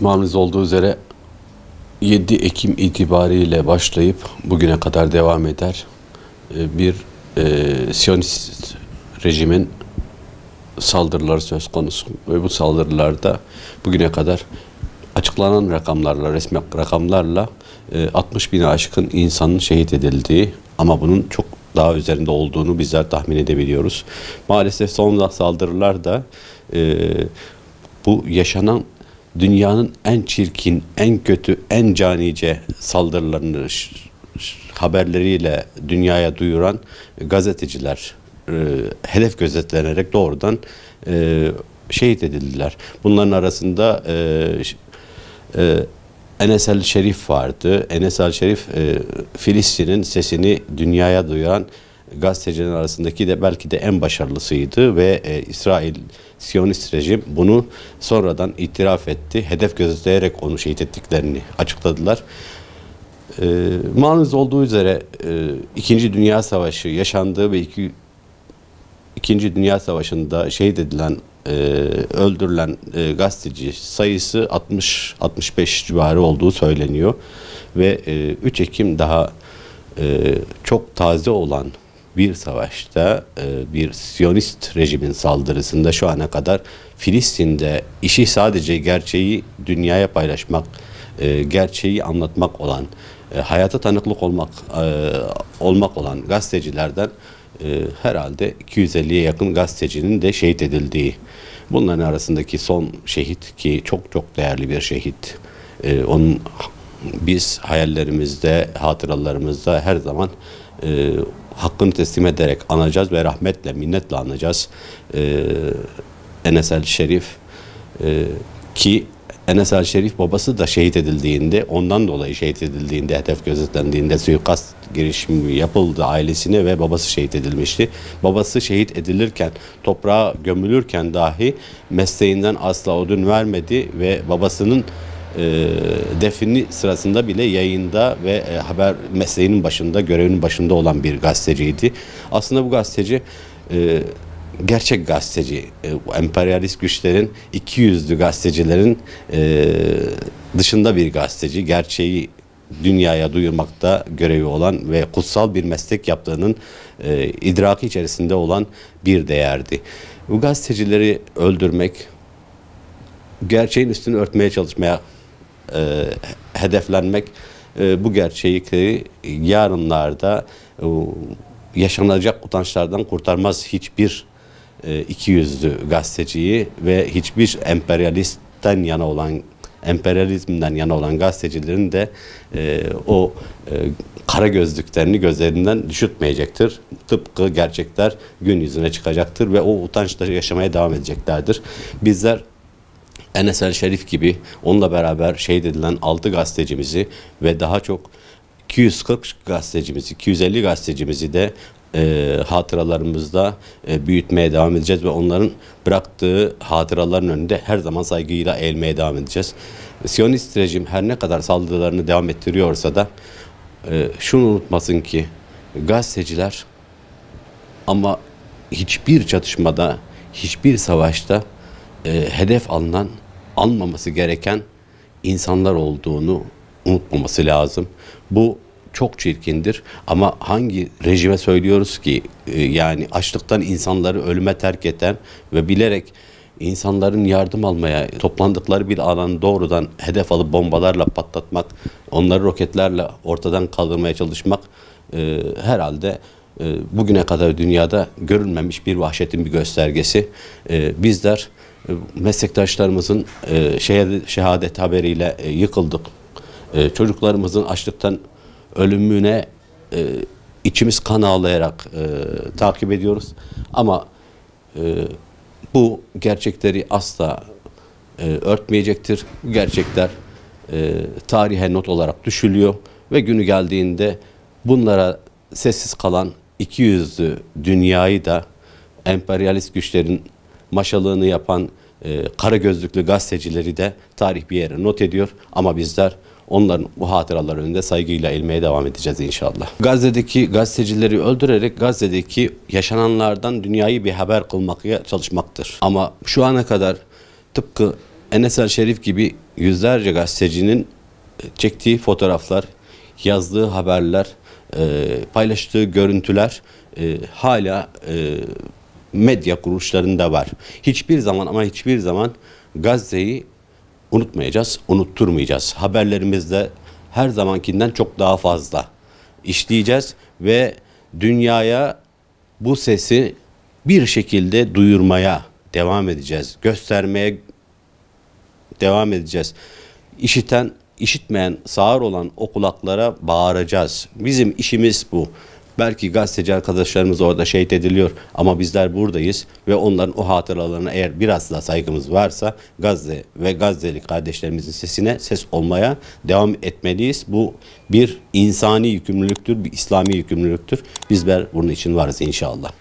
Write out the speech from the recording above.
Malumunuz olduğu üzere 7 Ekim itibariyle başlayıp bugüne kadar devam eder bir Siyonist rejimin saldırıları söz konusu. Ve bu saldırılarda bugüne kadar açıklanan rakamlarla, resmi rakamlarla 60 bine aşkın insanın şehit edildiği, ama bunun çok daha üzerinde olduğunu bizler tahmin edebiliyoruz. Maalesef son saldırılar da bu yaşanan dünyanın en çirkin, en kötü, en canice saldırılarını haberleriyle dünyaya duyuran gazeteciler hedef gözetlenerek doğrudan şehit edildiler. Bunların arasında Enes El Şerif vardı. Enes El Şerif Filistin'in sesini dünyaya duyuran gazetecilerin arasındaki de belki de en başarılısıydı ve İsrail Siyonist rejim bunu sonradan itiraf etti. Hedef gözetleyerek onu şehit ettiklerini açıkladılar. Malumunuz olduğu üzere İkinci Dünya Savaşı yaşandığı ve İkinci Dünya Savaşı'nda şehit edilen, öldürülen gazeteci sayısı 60-65 civarı olduğu söyleniyor. Ve 3 Ekim daha çok taze olan bir savaşta, bir Siyonist rejimin saldırısında şu ana kadar Filistin'de işi sadece gerçeği dünyaya paylaşmak, gerçeği anlatmak olan, hayata tanıklık olmak olan gazetecilerden herhalde 250'ye yakın gazetecinin de şehit edildiği. Bunların arasındaki son şehit, ki çok çok değerli bir şehit, onun biz hayallerimizde, hatıralarımızda her zaman hakkını teslim ederek anacağız ve rahmetle, minnetle anacağız. Enes El Şerif, ki Enes El Şerif babası da şehit edildiğinde, ondan dolayı şehit edildiğinde, hedef gözetlendiğinde suikast girişimi yapıldı ailesine ve babası şehit edilmişti. Babası şehit edilirken, toprağa gömülürken dahi mesleğinden asla ödün vermedi ve babasının defini sırasında bile yayında ve haber mesleğinin başında, görevinin başında olan bir gazeteciydi. Aslında bu gazeteci gerçek gazeteci, emperyalist güçlerin, ikiyüzlü gazetecilerin dışında bir gazeteci, gerçeği dünyaya duyurmakta görevi olan ve kutsal bir meslek yaptığının idraki içerisinde olan bir değerdi. Bu gazetecileri öldürmek, gerçeğin üstünü örtmeye çalışmaya hedeflenmek, bu gerçeği yarınlarda yaşanacak utançlardan kurtarmaz hiçbir ikiyüzlü gazeteciyi ve hiçbir emperyalizmden yana olan gazetecilerin de o kara gözlüklerini gözlerinden düşürtmeyecektir. Tıpkı gerçekler gün yüzüne çıkacaktır ve o utançla yaşamaya devam edeceklerdir. Bizler Enes El Şerif gibi onunla beraber şehit edilen 6 gazetecimizi ve daha çok 240 gazetecimizi, 250 gazetecimizi de hatıralarımızda büyütmeye devam edeceğiz ve onların bıraktığı hatıraların önünde her zaman saygıyla eğilmeye devam edeceğiz. Siyonist rejim her ne kadar saldırılarını devam ettiriyorsa da şunu unutmasın ki gazeteciler, ama hiçbir çatışmada, hiçbir savaşta hedef alınmaması gereken insanlar olduğunu unutmaması lazım. Bu çok çirkindir, ama hangi rejime söylüyoruz ki yani açlıktan insanları ölüme terk eden ve bilerek insanların yardım almaya toplandıkları bir alanı doğrudan hedef alıp bombalarla patlatmak, onları roketlerle ortadan kaldırmaya çalışmak herhalde bugüne kadar dünyada görülmemiş bir vahşetin bir göstergesi. Bizler meslektaşlarımızın şehadet haberiyle yıkıldık. Çocuklarımızın açlıktan ölümüne içimiz kan ağlayarak takip ediyoruz. Ama bu gerçekleri asla örtmeyecektir. Gerçekler tarihe not olarak düşülüyor ve günü geldiğinde bunlara sessiz kalan ikiyüzlü dünyayı da emperyalist güçlerin maşalığını yapan kara gözlüklü gazetecileri de tarih bir yere not ediyor. Ama bizler onların bu hatıralar önünde saygıyla eğilmeye devam edeceğiz inşallah. Gazze'deki gazetecileri öldürerek Gazze'deki yaşananlardan dünyayı bir haber kılmaya çalışmaktır. Ama şu ana kadar tıpkı Enes El Şerif gibi yüzlerce gazetecinin çektiği fotoğraflar, yazdığı haberler, paylaştığı görüntüler hala medya kuruluşlarında var. Hiçbir zaman ama hiçbir zaman Gazze'yi unutmayacağız, unutturmayacağız. Haberlerimizde her zamankinden çok daha fazla işleyeceğiz ve dünyaya bu sesi bir şekilde duyurmaya devam edeceğiz. Göstermeye devam edeceğiz. İşiten, işitmeyen, sağır olan o kulaklara bağıracağız. Bizim işimiz bu. Belki gazeteci arkadaşlarımız orada şehit ediliyor ama bizler buradayız ve onların o hatıralarına eğer biraz da saygımız varsa Gazze ve Gazze'li kardeşlerimizin sesine ses olmaya devam etmeliyiz. Bu bir insani yükümlülüktür, bir İslami yükümlülüktür. Bizler bunun için varız inşallah.